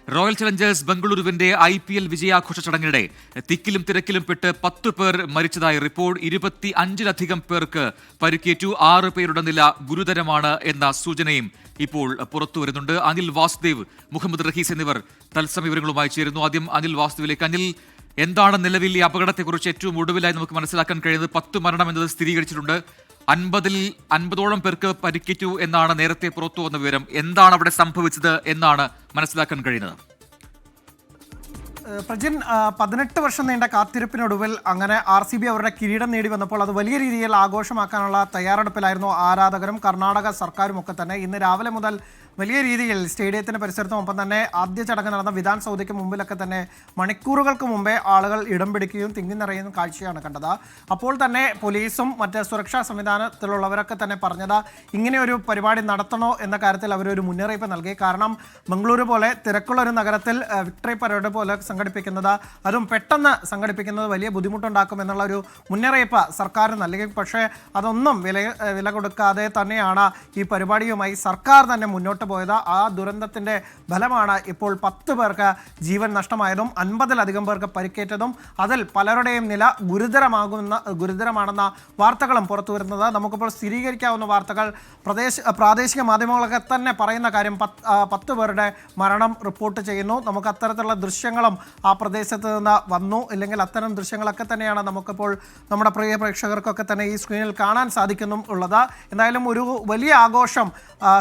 Royal Challengers ബംഗളൂരുവിന്റെ IPL വിജയാഘോഷ ചടങ്ങിനിടെ തിക്കിലും തിരക്കിലും പെട്ട് 10 പേർ മരിച്ചതായി റിപ്പോർട്ട്. 25-ലധികം പേർക്ക് പരിക്കേറ്റു. 6 പേരുടെ നില ഗുരുതരമാണ് എന്ന സൂചനയും ഇപ്പോൾ പുറത്തുവരുന്നുണ്ട്. അനിൽ വാസുദേവ്, മുഹമ്മദ് റഹീസ് എന്നിവർ തത്സമയ വിവരങ്ങളുമായി ചേരുന്നു. ആദ്യം അനിൽ വാസുദേവിലേക്ക്. അനിൽ, എന്താണ് നിലവിൽ ഈ അപകടത്തെക്കുറിച്ച് ഏറ്റവും ഒടുവിലായി നമുക്ക് മനസ്സിലാക്കാൻ കഴിയുന്നത്? 10 മരണം എന്നത് സ്ഥിരീകരിച്ചിട്ടുണ്ട്. 50ഓളം പേർക്ക് പരിക്കേറ്റു എന്നാണ് നേരത്തെ പുറത്തു വന്ന വിവരം. എന്താണ് അവിടെ സംഭവിച്ചത് എന്നാണ് മനസ്സിലാക്കാൻ കഴിയുന്നത്? പ്രജിൻ, 18 വർഷം നീണ്ട കാത്തിരിപ്പിനൊടുവിൽ അങ്ങനെ RCB അവരുടെ കിരീടം നേടി വന്നപ്പോൾ അത് വലിയ രീതിയിൽ ആഘോഷമാക്കാനുള്ള തയ്യാറെടുപ്പിലായിരുന്നു ആരാധകരും കർണാടക സർക്കാരും ഒക്കെ തന്നെ. ഇന്ന് രാവിലെ മുതൽ വലിയ രീതിയിൽ സ്റ്റേഡിയത്തിന് പരിസരത്തും ഒപ്പം തന്നെ ആദ്യ ചടങ്ങ് നടന്ന വിധാൻ സൗദയ്ക്ക് മുമ്പിലൊക്കെ തന്നെ മണിക്കൂറുകൾക്ക് മുമ്പേ ആളുകൾ ഇടം പിടിക്കുകയും തിങ്ങി നിറയുന്ന കാഴ്ചയാണ് കണ്ടത്. അപ്പോൾ തന്നെ പോലീസും മറ്റ് സുരക്ഷാ സംവിധാനത്തിലുള്ളവരൊക്കെ തന്നെ പറഞ്ഞത് ഇങ്ങനെ ഒരു പരിപാടി നടത്തണോ എന്ന കാര്യത്തിൽ അവരൊരു മുന്നറിയിപ്പ് നൽകി. കാരണം ബംഗളൂരു പോലെ തിരക്കുള്ള ഒരു നഗരത്തിൽ വിക്ടറി പരേഡ് പോലെ സംഘടിപ്പിക്കുന്നത്, അതും പെട്ടെന്ന് സംഘടിപ്പിക്കുന്നത് വലിയ ബുദ്ധിമുട്ടുണ്ടാക്കും എന്നുള്ള ഒരു മുന്നറിയിപ്പ് സർക്കാർ നൽകി. പക്ഷേ അതൊന്നും വില കൊടുക്കാതെ തന്നെയാണ് ഈ പരിപാടിയുമായി സർക്കാർ തന്നെ മുന്നോട്ട് പോയത്. ആ ദുരന്തത്തിന്റെ ഫലമാണ് ഇപ്പോൾ 10 പേർക്ക് ജീവൻ നഷ്ടമായതും 50-ലധികം പേർക്ക് പരിക്കേറ്റതും അതിൽ പലരുടെയും നില ഗുരുതരമാണെന്ന വാർത്തകളും പുറത്തു വരുന്നത്. നമുക്കിപ്പോൾ സ്ഥിരീകരിക്കാവുന്ന വാർത്തകൾ പ്രാദേശിക മാധ്യമങ്ങളൊക്കെ തന്നെ പറയുന്ന കാര്യം 10 പേരുടെ മരണം റിപ്പോർട്ട് ചെയ്യുന്നു. നമുക്ക് അത്തരത്തിലുള്ള ദൃശ്യങ്ങളും ആ പ്രദേശത്ത് നിന്ന് വന്നു. ഇല്ലെങ്കിൽ അത്തരം ദൃശ്യങ്ങളൊക്കെ തന്നെയാണ് നമുക്കിപ്പോൾ നമ്മുടെ പ്രിയ പ്രേക്ഷകർക്കൊക്കെ തന്നെ ഈ സ്ക്രീനിൽ കാണാൻ സാധിക്കുന്നും ഉള്ളത്. എന്തായാലും ഒരു വലിയ ആഘോഷം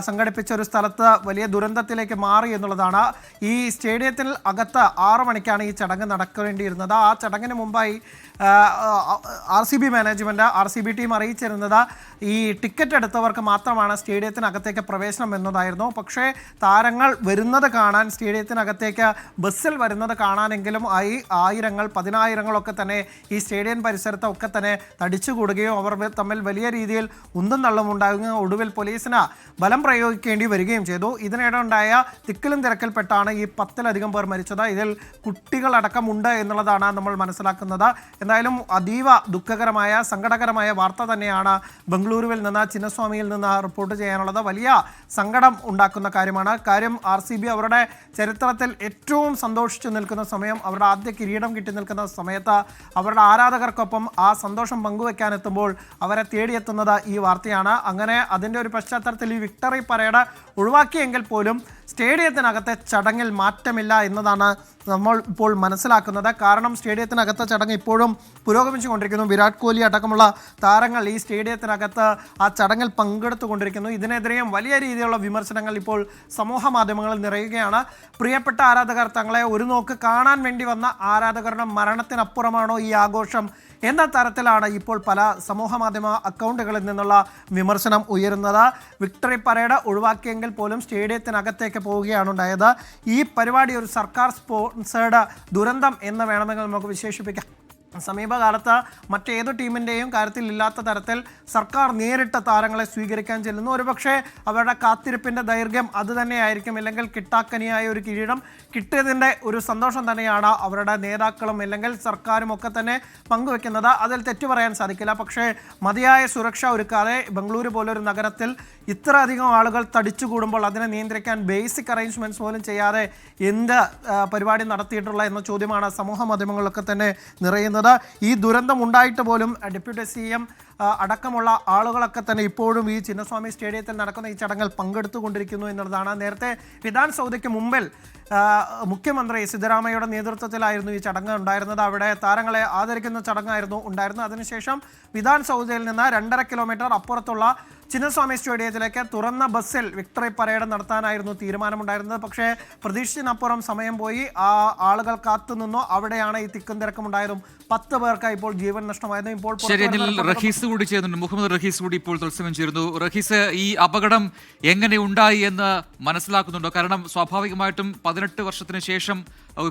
സംഘടിപ്പിച്ച ഒരു സ്ഥലത്ത് വലിയ ദുരന്തത്തിലേക്ക് മാറി എന്നുള്ളതാണ്. ഈ സ്റ്റേഡിയത്തിൽ അകത്ത് 6 മണിക്കാണ് ഈ ചടങ്ങ് നടക്കേണ്ടിയിരുന്നത്. ആ ചടങ്ങിന് മുമ്പായി RCB മാനേജ്മെൻറ്റ്, RCB ടീം അറിയിച്ചിരുന്നത് ഈ ടിക്കറ്റ് എടുത്തവർക്ക് മാത്രമാണ് സ്റ്റേഡിയത്തിനകത്തേക്ക് പ്രവേശനം എന്നതായിരുന്നു. പക്ഷേ താരങ്ങൾ വരുന്നത് കാണാൻ, സ്റ്റേഡിയത്തിനകത്തേക്ക് ബസ്സിൽ വരുന്നത് കാണാനെങ്കിലും ആയിരങ്ങൾ 10,000ങ്ങളൊക്കെ തന്നെ ഈ സ്റ്റേഡിയം പരിസരത്തൊക്കെ തന്നെ തടിച്ചുകൂടുകയും അവർ തമ്മിൽ വലിയ രീതിയിൽ ഉന്തും തള്ളും ഉണ്ടാകുകയും ഒടുവിൽ പോലീസിന് ബലം പ്രയോഗിക്കേണ്ടി വരികയും ചെയ്തു. ഇതിനിടെ ഉണ്ടായ തിക്കിലും തിരക്കിൽപ്പെട്ടാണ് ഈ 10-ലധികം പേർ മരിച്ചത്. ഇതിൽ കുട്ടികളടക്കമുണ്ട് എന്നുള്ളതാണ് നമ്മൾ മനസ്സിലാക്കുന്നത്. എന്തായാലും അതീവ ദുഃഖകരമായ സങ്കടകരമായ വാർത്ത തന്നെയാണ് ബംഗളൂരുവിൽ നിന്ന്, ചിന്നസ്വാമിയിൽ നിന്ന് റിപ്പോർട്ട് ചെയ്യാനുള്ളത്. വലിയ സങ്കടം ഉണ്ടാക്കുന്ന കാര്യമാണ്. കാര്യം RCB അവരുടെ ചരിത്രത്തിൽ ഏറ്റവും സന്തോഷിച്ചു നിൽക്കുന്ന സമയം, അവരുടെ ആദ്യ കിരീടം കിട്ടി നിൽക്കുന്ന സമയത്ത് അവരുടെ ആരാധകർക്കൊപ്പം ആ സന്തോഷം പങ്കുവെക്കാനെത്തുമ്പോൾ അവരെ തേടിയെത്തുന്നത് ഈ വാർത്തയാണ്. അങ്ങനെ അതിൻ്റെ ഒരു പശ്ചാത്തലത്തിൽ ഈ വിക്ടറി പരേഡ് ഒഴിവാക്കിയെങ്കിൽ പോലും സ്റ്റേഡിയത്തിനകത്തെ ചടങ്ങിൽ മാറ്റമില്ല എന്നതാണ് നമ്മൾ ഇപ്പോൾ മനസ്സിലാക്കുന്നത്. കാരണം സ്റ്റേഡിയത്തിനകത്തെ ചടങ്ങ് ഇപ്പോഴും പുരോഗമിച്ചുകൊണ്ടിരിക്കുന്നു. വിരാട് കോഹ്ലി അടക്കമുള്ള താരങ്ങൾ ഈ സ്റ്റേഡിയത്തിനകത്ത് ആ ചടങ്ങിൽ പങ്കെടുത്തുകൊണ്ടിരിക്കുന്നു. ഇതിനെതിരെയും വലിയ രീതിയിലുള്ള വിമർശനങ്ങൾ ഇപ്പോൾ സമൂഹ മാധ്യമങ്ങളിൽ നിറയുകയാണ്. പ്രിയപ്പെട്ട ആരാധകർ, തങ്ങളെ ഒരു നോക്ക് കാണാൻ വേണ്ടി വന്ന ആരാധകരുടെ മരണത്തിനപ്പുറമാണോ ഈ ആഘോഷം എന്ന തരത്തിലാണ് ഇപ്പോൾ പല സമൂഹ മാധ്യമ അക്കൗണ്ടുകളിൽ നിന്നുള്ള വിമർശനം ഉയരുന്നത്. വിക്ടറി പരേഡ് ഒഴിവാക്കിയെങ്കിൽ പോലും സ്റ്റേഡിയത്തിനകത്തേക്ക് പോവുകയാണ് ഉണ്ടായത്. ഈ പരിപാടി ഒരു സർക്കാർ സ്പോൺസേർഡ് ദുരന്തം എന്ന് വേണമെങ്കിൽ നമുക്ക് വിശേഷിപ്പിക്കാം. സമീപകാലത്ത് മറ്റേതു ടീമിൻ്റെയും കാര്യത്തിൽ ഇല്ലാത്ത തരത്തിൽ സർക്കാർ നേരിട്ട് താരങ്ങളെ സ്വീകരിക്കാൻ ചെല്ലുന്നു. ഒരുപക്ഷെ അവരുടെ കാത്തിരിപ്പിൻ്റെ ദൈർഘ്യം അതുതന്നെയായിരിക്കും. ഇല്ലെങ്കിൽ കിട്ടാക്കനിയായ ഒരു കിരീടം കിട്ടിയതിൻ്റെ ഒരു സന്തോഷം തന്നെയാണ് അവരുടെ നേതാക്കളും അല്ലെങ്കിൽ സർക്കാരും ഒക്കെ തന്നെ പങ്കുവെക്കുന്നത്. അതിൽ തെറ്റു പറയാൻ സാധിക്കില്ല. പക്ഷേ മതിയായ സുരക്ഷ ഒരുക്കാതെ ബംഗളൂരു പോലൊരു നഗരത്തിൽ ഇത്ര അധികം ആളുകൾ തടിച്ചു കൂടുമ്പോൾ അതിനെ നിയന്ത്രിക്കാൻ ബേസിക് അറേഞ്ച്മെൻറ്റ്സ് പോലും ചെയ്യാതെ എന്ത് പരിപാടി നടത്തിയിട്ടുള്ള എന്ന ചോദ്യമാണ് സമൂഹ മാധ്യമങ്ങളിലൊക്കെ തന്നെ നിറയുന്നത്. ഈ ദുരന്തം ഉണ്ടായിട്ട് പോലും ഡെപ്യൂട്ടി CM അടക്കമുള്ള ആളുകളൊക്കെ തന്നെ ഇപ്പോഴും ഈ ചിന്നസ്വാമി സ്റ്റേഡിയത്തിൽ നടക്കുന്ന ഈ ചടങ്ങിൽ പങ്കെടുത്തുകൊണ്ടിരിക്കുന്നു എന്നുള്ളതാണ്. നേരത്തെ വിധാൻ സൗദയ്ക്ക് മുമ്പിൽ മുഖ്യമന്ത്രി സിദ്ധരാമയ്യയുടെ നേതൃത്വത്തിലായിരുന്നു ഈ ചടങ്ങ് ഉണ്ടായിരുന്നത്. അവിടെ താരങ്ങളെ ആദരിക്കുന്ന ചടങ്ങായിരുന്നു ഉണ്ടായിരുന്നത്. അതിനുശേഷം വിധാൻ സൗദയിൽ നിന്ന് 2.5 കിലോമീറ്റർ അപ്പുറത്തുള്ള ചിന്നസ്വാമി സ്റ്റേഡിയത്തിലേക്ക് തുറന്ന ബസ്സിൽ വിക്ടറി പരേഡ് നടത്താനായിരുന്നു തീരുമാനമുണ്ടായിരുന്നത്. പക്ഷേ പ്രതീക്ഷിച്ചതിനപ്പുറം സമയം പോയി. ആ ആളുകൾ കാത്തുനിന്നു. അവിടെയാണ് ഈ തിക്കും തിരക്കും ഉണ്ടായതും 10 പേർക്ക് ഇപ്പോൾ ജീവൻ നഷ്ടമായതും. ഇപ്പോൾ റഹീസ് കൂടി ചേരുന്നുണ്ട്. മുഹമ്മദ് റഹീസ് കൂടി ഇപ്പോൾ തത്സമയം ചേരുന്നു. റഹീസ്, ഈ അപകടം എങ്ങനെ ഉണ്ടായി എന്ന് മനസ്സിലാക്കുന്നുണ്ടോ? കാരണം സ്വാഭാവികമായിട്ടും 18 വർഷത്തിന് ശേഷം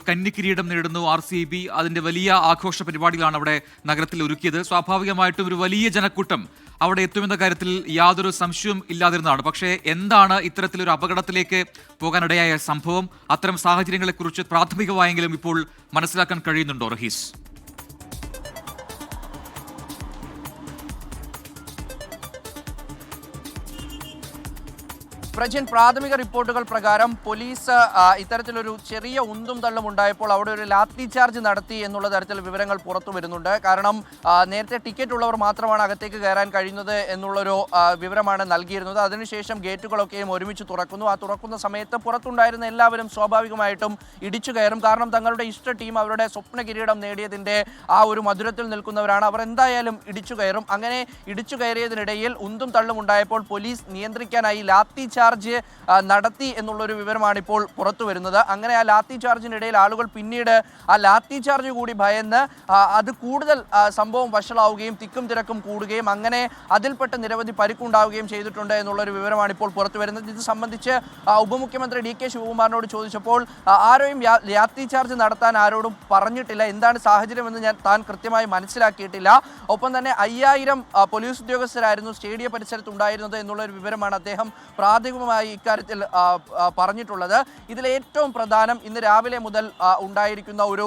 കന്നിക്കിരീടം നേടുന്നു RCB. അതിന്റെ വലിയ ആഘോഷ പരിപാടികളാണ് അവിടെ നഗരത്തിൽ ഒരുക്കിയത്. സ്വാഭാവികമായിട്ടും ഒരു വലിയ ജനക്കൂട്ടം അവിടെ എത്തുമെന്ന കാര്യത്തിൽ യാതൊരു സംശയവും ഇല്ലാതിരുന്നതാണ്. പക്ഷേ എന്താണ് ഇത്തരത്തിലൊരു അപകടത്തിലേക്ക് പോകാനിടയായ സംഭവം? അത്തരം സാഹചര്യങ്ങളെക്കുറിച്ച് പ്രാഥമികമായെങ്കിലും ഇപ്പോൾ മനസ്സിലാക്കാൻ കഴിയുന്നുണ്ടോ റഹീസ്? പ്രജിൻ, പ്രാഥമിക റിപ്പോർട്ടുകൾ പ്രകാരം പോലീസ് ഇത്തരത്തിലൊരു ചെറിയ ഉന്തും തള്ളും ഉണ്ടായപ്പോൾ അവിടെ ഒരു ലാത്തി ചാർജ് നടത്തി എന്നുള്ള തരത്തിൽ വിവരങ്ങൾ പുറത്തു വരുന്നുണ്ട്. കാരണം നേരത്തെ ടിക്കറ്റ് ഉള്ളവർ മാത്രമാണ് അകത്തേക്ക് കയറാൻ കഴിയുന്നത് എന്നുള്ളൊരു വിവരമാണ് നൽകിയിരുന്നത്. അതിനുശേഷം ഗേറ്റുകളൊക്കെയും ഒരുമിച്ച് തുറക്കുന്നു. ആ തുറക്കുന്ന സമയത്ത് പുറത്തുണ്ടായിരുന്ന എല്ലാവരും സ്വാഭാവികമായിട്ടും ഇടിച്ചു കയറും. കാരണം തങ്ങളുടെ ഇഷ്ട ടീം അവരുടെ സ്വപ്ന കിരീടം നേടിയതിൻ്റെ ആ ഒരു മധുരത്തിൽ നിൽക്കുന്നവരാണ്. അവർ എന്തായാലും ഇടിച്ചു കയറും. അങ്ങനെ ഇടിച്ചു കയറിയതിനിടയിൽ ഉന്തും തള്ളും ഉണ്ടായപ്പോൾ പോലീസ് നിയന്ത്രിക്കാനായി ലാത്തി ചാർജ് നടത്തി എന്നുള്ളൊരു വിവരമാണ് ഇപ്പോൾ പുറത്തു വരുന്നത്. അങ്ങനെ ആ ലാത്തി ചാർജിനിടയിൽ ആളുകൾ പിന്നീട് ആ ലാത്തി ചാർജ് കൂടി ഭയന്ന് അത് കൂടുതൽ സംഭവം വഷളാവുകയും തിക്കും തിരക്കും കൂടുകയും അങ്ങനെ അതിൽപ്പെട്ട നിരവധി പരിക്കുണ്ടാവുകയും ചെയ്തിട്ടുണ്ട് എന്നുള്ളൊരു വിവരമാണ് ഇപ്പോൾ പുറത്തു വരുന്നത്. ഇത് സംബന്ധിച്ച് ഉപമുഖ്യമന്ത്രി DK ശിവകുമാറിനോട് ചോദിച്ചപ്പോൾ ആരെയും ലാത്തി ചാർജ് നടത്താൻ ആരോടും പറഞ്ഞിട്ടില്ല, എന്താണ് സാഹചര്യമെന്ന് താൻ കൃത്യമായി മനസ്സിലാക്കിയിട്ടില്ല. ഒപ്പം തന്നെ 5000 പോലീസ് ഉദ്യോഗസ്ഥരായിരുന്നു സ്റ്റേഡിയ പരിസരത്ത് ഉണ്ടായിരുന്നത് എന്നുള്ളൊരു വിവരമാണ് അദ്ദേഹം പ്രാഥമികമായി ഇക്കാര്യത്തിൽ പറഞ്ഞിട്ടുള്ളത്. ഇതിൽ ഏറ്റവും പ്രധാനം ഇന്ന് രാവിലെ മുതൽ ഉണ്ടായിരിക്കുന്ന ഒരു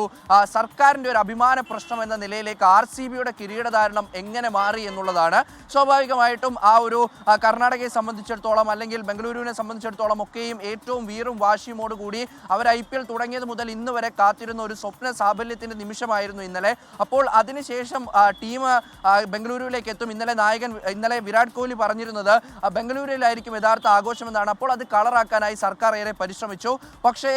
സർക്കാരിൻ്റെ ഒരു അഭിമാന പ്രശ്നം എന്ന നിലയിലേക്ക് RCBയുടെ കിരീടധാരണം എങ്ങനെ മാറി എന്നുള്ളതാണ്. സ്വാഭാവികമായിട്ടും ആ ഒരു കർണാടകയെ സംബന്ധിച്ചിടത്തോളം അല്ലെങ്കിൽ ബംഗളൂരുവിനെ സംബന്ധിച്ചിടത്തോളം ഒക്കെയും ഏറ്റവും വീറും വാശിയുമോടുകൂടി അവർ IPL തുടങ്ങിയത് മുതൽ ഇന്ന് വരെ കാത്തിരുന്ന ഒരു സ്വപ്ന സാഫല്യത്തിൻ്റെ നിമിഷമായിരുന്നു ഇന്നലെ. അപ്പോൾ അതിനുശേഷം ടീം ബംഗളൂരുവിലേക്ക് എത്തും. ഇന്നലെ വിരാട് കോഹ്ലി പറഞ്ഞിരുന്നത് ബംഗളൂരുവിലായിരിക്കും യഥാർത്ഥ ആഘോഷമെന്നാണ്. അപ്പോൾ അത് കളറാക്കാനായി സർക്കാർ ഏറെ പരിശ്രമിച്ചു. പക്ഷേ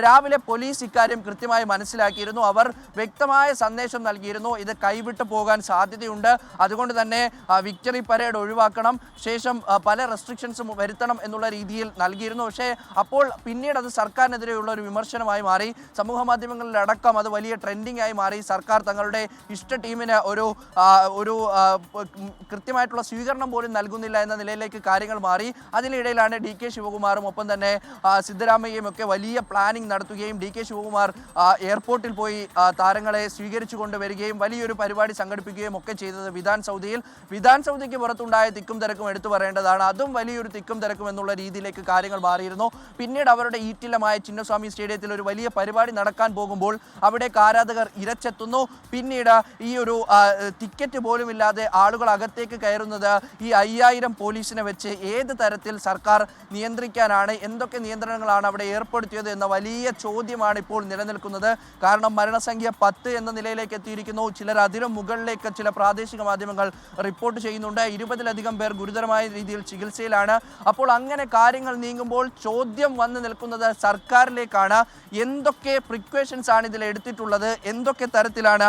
രാവിലെ പോലീസ് ഇക്കാര്യം കൃത്യമായി മനസ്സിലാക്കിയിരുന്നു. അവർ വ്യക്തമായ സന്ദേശം നൽകിയിരുന്നു, ഇത് കൈവിട്ടു പോകാൻ സാധ്യതയുണ്ട്, അതുകൊണ്ട് തന്നെ വിക്ടറി പരേഡ് ഒഴിവാക്കണം, ശേഷം പല റെസ്ട്രിക്ഷൻസും വരുത്തണം എന്നുള്ള രീതിയിൽ നൽകിയിരുന്നു. പക്ഷേ അപ്പോൾ പിന്നീട് അത് സർക്കാരിനെതിരെയുള്ള ഒരു വിമർശനമായി മാറി. സമൂഹ മാധ്യമങ്ങളിലടക്കം അത് വലിയ ട്രെൻഡിംഗ് ആയി മാറി. സർക്കാർ തങ്ങളുടെ ഇഷ്ട ടീമിന് ഒരു കൃത്യമായിട്ടുള്ള സ്വീകരണം പോലും നൽകുന്നില്ല എന്ന നിലയിലേക്ക് കാര്യങ്ങൾ മാറി. അതിനിടയിലാണ് DK ശിവകുമാറും ഒപ്പം തന്നെ സിദ്ധരാമയ്യയും ഒക്കെ വലിയ പ്ലാനിംഗ് നടത്തുകയും DK ശിവകുമാർ എയർപോർട്ടിൽ പോയി താരങ്ങളെ സ്വീകരിച്ചു കൊണ്ടുവരികയും വലിയൊരു പരിപാടി സംഘടിപ്പിക്കുകയും ഒക്കെ ചെയ്തത് വിധാൻ സൗദിക്ക് പുറത്തുണ്ടായ തിക്കും തിരക്കും എടുത്തു പറയേണ്ടതാണ്. അതും വലിയൊരു തിക്കും തിരക്കും എന്നുള്ള രീതിയിലേക്ക് കാര്യങ്ങൾ മാറിയിരുന്നു. പിന്നീട് അവരുടെ ഈറ്റിലമായ ചിന്നസ്വാമി സ്റ്റേഡിയത്തിൽ ഒരു വലിയ പരിപാടി നടക്കാൻ പോകുമ്പോൾ അവിടേക്ക് ആരാധകർ ഇരച്ചെത്തുന്നു. പിന്നീട് ഈ ഒരു ടിക്കറ്റ് പോലും ഇല്ലാതെ ആളുകൾ അകത്തേക്ക് കയറുന്നത് ഈ 5000 പോലീസിനെ വെച്ച് ഏത് തരത്തിൽ സർക്കാർ നിയന്ത്രിക്കാനാണ്, എന്തൊക്കെ നിയന്ത്രണങ്ങളാണ് അവിടെ ഏർപ്പെടുത്തിയത് എന്ന വലിയ ചോദ്യമാണ് ഇപ്പോൾ നിലനിൽക്കുന്നത്. കാരണം മരണസംഖ്യ 10 എന്ന നിലയിലേക്ക് എത്തിയിരിക്കുന്നു. ചിലർ അതിലും മുകളിലേക്ക് ചില പ്രാദേശിക മാധ്യമങ്ങൾ റിപ്പോർട്ട് ചെയ്യുന്നുണ്ട്. 20-ലധികം പേർ ഗുരുതരമായ രീതിയിൽ ചികിത്സയിലാണ്. അപ്പോൾ അങ്ങനെ കാര്യങ്ങൾ നീങ്ങുമ്പോൾ ചോദ്യം വന്നു നിൽക്കുന്നത് സർക്കാരിലേക്കാണ്. എന്തൊക്കെ പ്രിക്വേഷൻസ് ആണ് ഇതിൽ എടുത്തിട്ടുള്ളത്, എന്തൊക്കെ തരത്തിലാണ്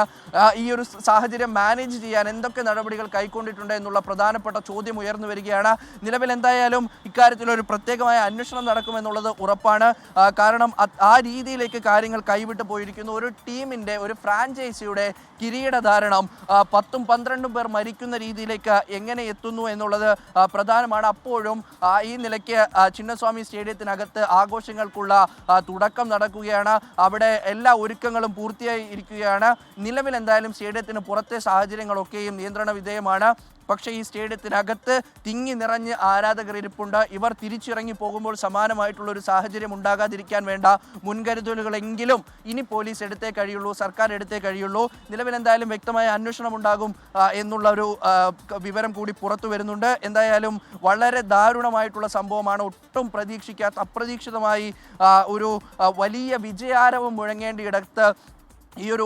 ഈ ഒരു സാഹചര്യം മാനേജ് ചെയ്യാൻ എന്തൊക്കെ നടപടികൾ കൈക്കൊണ്ടിട്ടുണ്ട് എന്നുള്ള പ്രധാനപ്പെട്ട ചോദ്യം ഉയർന്നു വരികയാണ്. നിലവിൽ എന്തായാലും ഇക്കാര്യത്തിൽ ഒരു പ്രത്യേകമായ അന്വേഷണം നടക്കുമെന്നുള്ളത് ഉറപ്പാണ്. കാരണം ആ രീതിയിലേക്ക് കാര്യങ്ങൾ കൈവിട്ടു പോയിരിക്കുന്നു. ഒരു ടീമിൻ്റെ, ഒരു ഫ്രാഞ്ചൈസിയുടെ കിരീടധാരണം 10-12 പേർ മരിക്കുന്ന രീതിയിലേക്ക് എങ്ങനെ എത്തുന്നു എന്നുള്ളത് പ്രധാനമാണ്. അപ്പോഴും ഈ നിലയ്ക്ക് ചിന്നസ്വാമി സ്റ്റേഡിയത്തിനകത്ത് ആഘോഷങ്ങൾക്കുള്ള തുടക്കം നടക്കുകയാണ്. അവിടെ എല്ലാ ഒരുക്കങ്ങളും പൂർത്തിയായി ഇരിക്കുകയാണ്. നിലവിൽ എന്തായാലും സ്റ്റേഡിയത്തിന് പുറത്തെ സാഹചര്യങ്ങളൊക്കെയും നിയന്ത്രണ വിധേയമാണ്. പക്ഷേ ഈ സ്റ്റേഡിയത്തിനകത്ത് തിങ്ങി നിറഞ്ഞ് ആരാധകർ ഇരിപ്പുണ്ട്. ഇവർ തിരിച്ചിറങ്ങി പോകുമ്പോൾ സമാനമായിട്ടുള്ളൊരു സാഹചര്യം ഉണ്ടാകാതിരിക്കാൻ വേണ്ട മുൻകരുതലുകളെങ്കിലും ഇനി പോലീസ് എടുത്തേ കഴിയുള്ളൂ, സർക്കാർ എടുത്തേ കഴിയുള്ളൂ. നിലവിൽ എന്തായാലും വ്യക്തമായ അന്വേഷണം ഉണ്ടാകും എന്നുള്ള ഒരു വിവരം കൂടി പുറത്തു വരുന്നുണ്ട്. എന്തായാലും വളരെ ദാരുണമായിട്ടുള്ള സംഭവമാണ്. ഒട്ടും പ്രതീക്ഷിക്കാത്ത, അപ്രതീക്ഷിതമായി ഒരു വലിയ വിജയാരവം മുഴങ്ങേണ്ടിയിടത്ത് ഈ ഒരു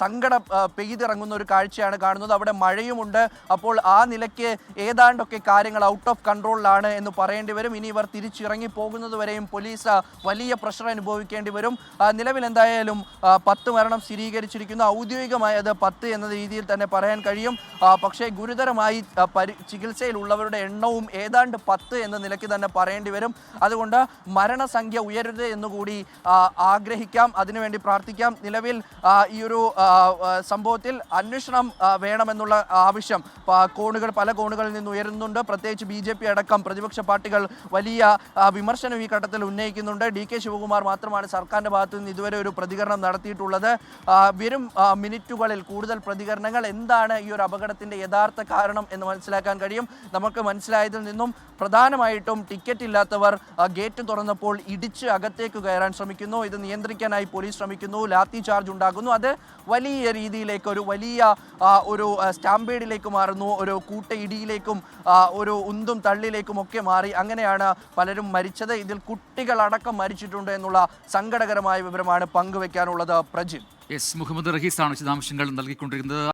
സങ്കടം പെയ്തിറങ്ങുന്ന ഒരു കാഴ്ചയാണ് കാണുന്നത്. അവിടെ മഴയുമുണ്ട്. അപ്പോൾ ആ നിലയ്ക്ക് ഏതാണ്ടൊക്കെ കാര്യങ്ങൾ ഔട്ട് ഓഫ് കൺട്രോളിലാണ് എന്ന് പറയേണ്ടി വരും. ഇനി ഇവർ തിരിച്ചിറങ്ങി പോകുന്നത് വരെയും പോലീസ് വലിയ പ്രഷർ അനുഭവിക്കേണ്ടി വരും. നിലവിൽ എന്തായാലും 10 മരണം സ്ഥിരീകരിച്ചിരിക്കുന്നു. ഔദ്യോഗികമായി അത് 10 എന്ന രീതിയിൽ തന്നെ പറയാൻ കഴിയും. പക്ഷേ ഗുരുതരമായി ചികിത്സയിലുള്ളവരുടെ എണ്ണവും ഏതാണ്ട് 10 എന്ന നിലയ്ക്ക് തന്നെ പറയേണ്ടി വരും. അതുകൊണ്ട് മരണസംഖ്യ ഉയരരുത് എന്നുകൂടി ആഗ്രഹിക്കാം, അതിനുവേണ്ടി പ്രാർത്ഥിക്കാം. നിലവിൽ ഈ ഒരു സംഭവത്തിൽ അന്വേഷണം വേണമെന്നുള്ള ആവശ്യം പല കോണുകളിൽ നിന്ന് ഉയരുന്നുണ്ട്. പ്രത്യേകിച്ച് BJP അടക്കം പ്രതിപക്ഷ പാർട്ടികൾ വലിയ വിമർശനം ഈ ഘട്ടത്തിൽ ഉന്നയിക്കുന്നുണ്ട്. DK ശിവകുമാർ മാത്രമാണ് സർക്കാരിൻ്റെ ഭാഗത്തു നിന്ന് ഇതുവരെ ഒരു പ്രതികരണം നടത്തിയിട്ടുള്ളത്. വരും മിനിറ്റുകളിൽ കൂടുതൽ പ്രതികരണങ്ങൾ, എന്താണ് ഈ ഒരു അപകടത്തിൻ്റെ യഥാർത്ഥ കാരണം എന്ന് മനസ്സിലാക്കാൻ കഴിയും. നമുക്ക് മനസ്സിലായതിൽ നിന്നും പ്രധാനമായിട്ടും ടിക്കറ്റ് ഇല്ലാത്തവർ ഗേറ്റ് തുറന്നപ്പോൾ ഇടിച്ച് അകത്തേക്ക് കയറാൻ ശ്രമിക്കുന്നു. ഇത് നിയന്ത്രിക്കാനായി പോലീസ് ശ്രമിക്കുന്നു. ലാത്തി ചാർജ് ഉണ്ടാകും. മനസ്സിലാക്കുന്നു. അത് വലിയ രീതിയിലേക്ക് ഒരു വലിയ ഒരു സ്റ്റാമ്പേഡിലേക്ക് മാറുന്നു, ഒരു കൂട്ടയിടിയിലേക്കും ഒരു ഉന്തും തള്ളിലേക്കും ഒക്കെ മാറി. അങ്ങനെയാണ് പലരും മരിച്ചത്. ഇതിൽ കുട്ടികളടക്കം മരിച്ചിട്ടുണ്ട് എന്നുള്ള സങ്കടകരമായ വിവരമാണ് പങ്കുവെക്കാനുള്ളത്. പ്രജിൻ. മുഹമ്മദ് റഹീസാണ് വിശദാംശങ്ങൾ നൽകിക്കൊണ്ടിരിക്കുന്നത്.